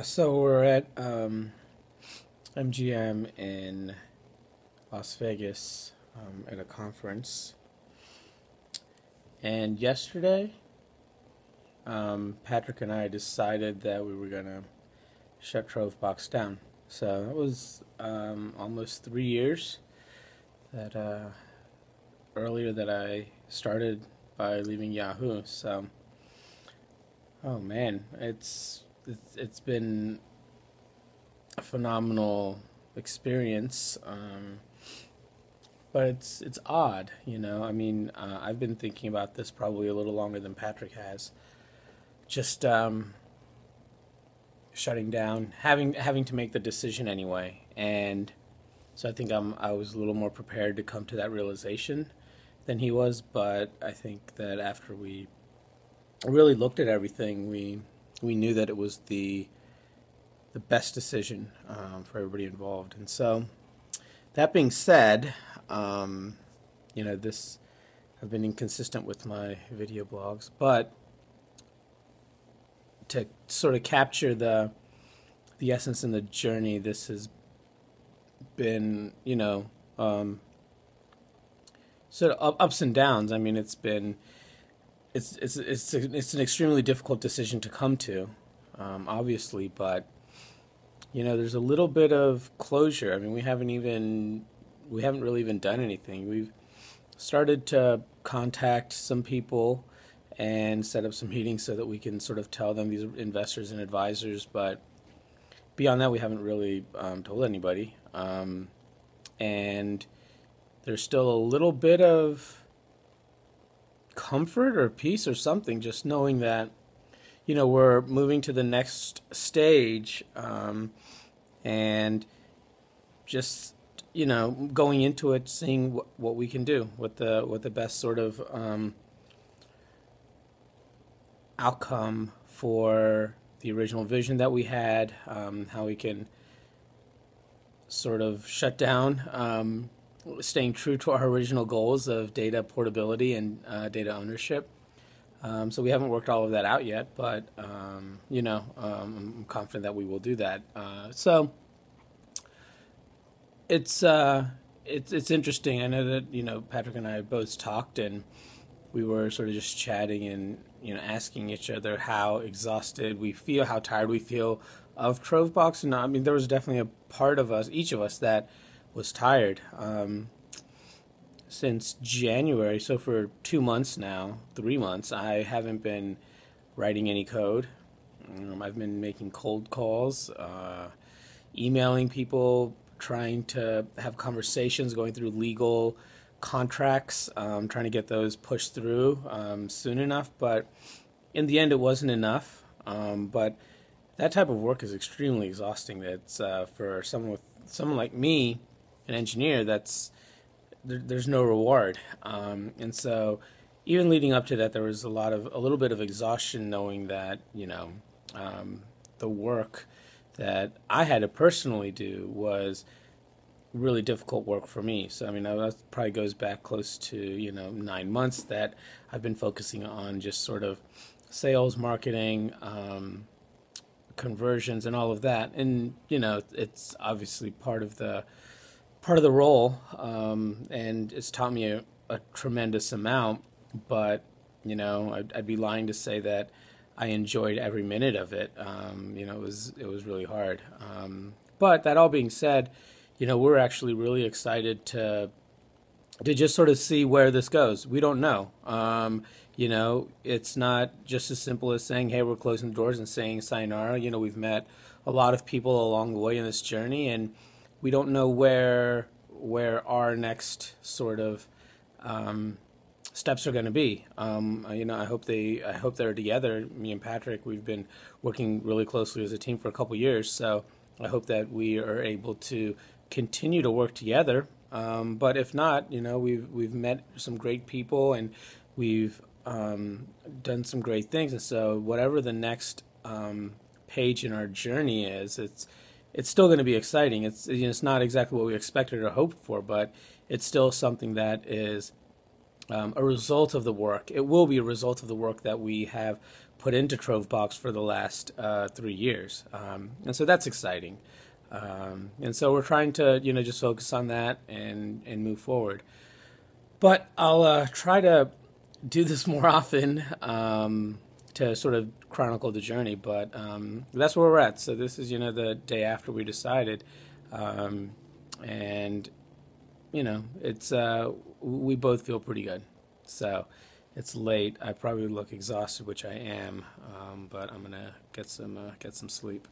So we're at MGM in Las Vegas at a conference, and yesterday, Patrick and I decided that we were gonna shut Trovebox down. So it was almost 3 years that earlier that I started by leaving Yahoo. So, oh man, it's been a phenomenal experience. But it's odd, you know. I mean, I've been thinking about this probably a little longer than Patrick has. Just shutting down, having to make the decision anyway, and so I think I was a little more prepared to come to that realization than he was. But I think that after we really looked at everything, we knew that it was the best decision for everybody involved. And so, that being said, this I've been inconsistent with my video blogs, but to sort of capture the essence and the journey, this has been, sort of ups and downs. I mean, it's an extremely difficult decision to come to, obviously, but there's a little bit of closure. I mean, we haven't really even done anything. We've started to contact some people and set up some meetings so that we can sort of tell them, these investors and advisors, but beyond that, we haven't really told anybody. And there's still a little bit of comfort or peace or something, just knowing that, we're moving to the next stage, and just, going into it, seeing what we can do, what the best sort of outcome for the original vision that we had, how we can sort of shut down, staying true to our original goals of data portability and data ownership. So we haven't worked all of that out yet, but I'm confident that we will do that. So it's interesting. I know that Patrick and I have both talked, and we were sort of just chatting and asking each other how exhausted we feel, how tired we feel of Trovebox. And I mean, there was definitely a part of us, each of us, that was tired. Since January, so for 2 months now, 3 months, I haven't been writing any code. I've been making cold calls, emailing people, trying to have conversations, going through legal contracts, trying to get those pushed through soon enough. But in the end, it wasn't enough. But that type of work is extremely exhausting. It's for someone like me, an engineer, there's no reward. And so even leading up to that, there was a little bit of exhaustion, knowing that, the work that I had to personally do was really difficult work for me. So, I mean, that probably goes back close to, 9 months that I've been focusing on just sort of sales, marketing, conversions, and all of that. And, it's obviously part of the role, and it's taught me a tremendous amount. But I'd be lying to say that I enjoyed every minute of it. It was really hard. But that all being said, we're actually really excited to just sort of see where this goes. We don't know. It's not just as simple as saying, "Hey, we're closing the doors," and saying sayonara. We've met a lot of people along the way in this journey, and we don't know where our next sort of steps are going to be. I hope they're together. Me and Patrick, we've been working really closely as a team for a couple years, so I hope that we are able to continue to work together. But if not, we've met some great people, and we've done some great things. And so whatever the next page in our journey is, it's still going to be exciting. It's not exactly what we expected or hoped for, but it's still something that is a result of the work. It will be a result of the work that we have put into Trovebox for the last 3 years, and so that's exciting. And so we're trying to just focus on that and move forward. But I'll try to do this more often, to sort of chronicle the journey. But that's where we're at. So this is the day after we decided, and it's we both feel pretty good. So it's late. I probably look exhausted, which I am, but I'm gonna get some sleep.